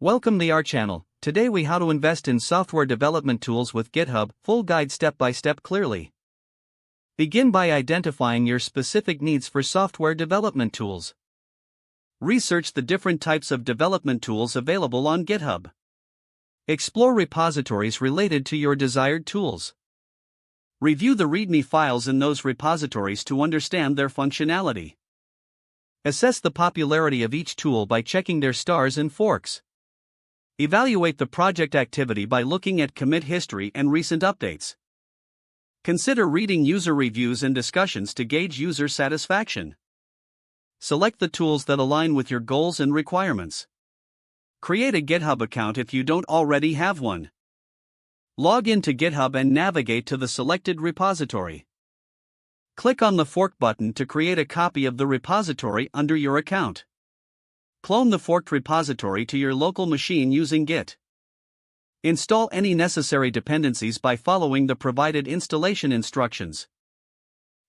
Welcome to our channel. Today we how to invest in software development tools with GitHub, full guide step by step clearly. Begin by identifying your specific needs for software development tools. Research the different types of development tools available on GitHub. Explore repositories related to your desired tools. Review the README files in those repositories to understand their functionality. Assess the popularity of each tool by checking their stars and forks. Evaluate the project activity by looking at commit history and recent updates. Consider reading user reviews and discussions to gauge user satisfaction. Select the tools that align with your goals and requirements. Create a GitHub account if you don't already have one. Log into GitHub and navigate to the selected repository. Click on the fork button to create a copy of the repository under your account. Clone the forked repository to your local machine using Git. Install any necessary dependencies by following the provided installation instructions.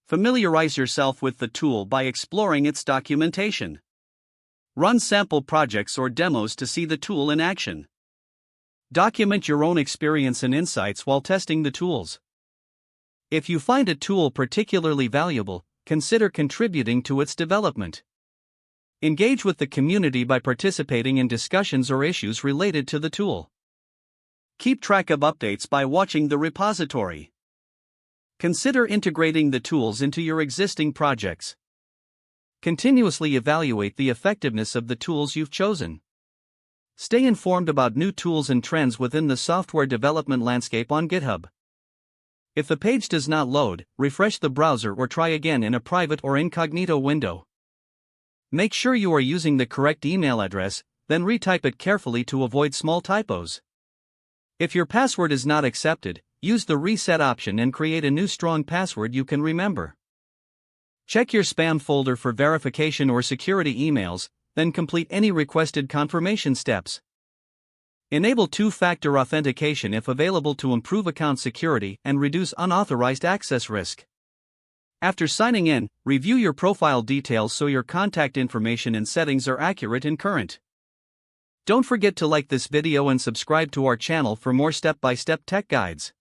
Familiarize yourself with the tool by exploring its documentation. Run sample projects or demos to see the tool in action. Document your own experience and insights while testing the tools. If you find a tool particularly valuable, consider contributing to its development. Engage with the community by participating in discussions or issues related to the tool. Keep track of updates by watching the repository. Consider integrating the tools into your existing projects. Continuously evaluate the effectiveness of the tools you've chosen. Stay informed about new tools and trends within the software development landscape on GitHub. If the page does not load, refresh the browser or try again in a private or incognito window. Make sure you are using the correct email address, then retype it carefully to avoid small typos. If your password is not accepted, use the reset option and create a new strong password you can remember. Check your spam folder for verification or security emails, then complete any requested confirmation steps. Enable two-factor authentication if available to improve account security and reduce unauthorized access risk. After signing in, review your profile details so your contact information and settings are accurate and current. Don't forget to like this video and subscribe to our channel for more step-by-step tech guides.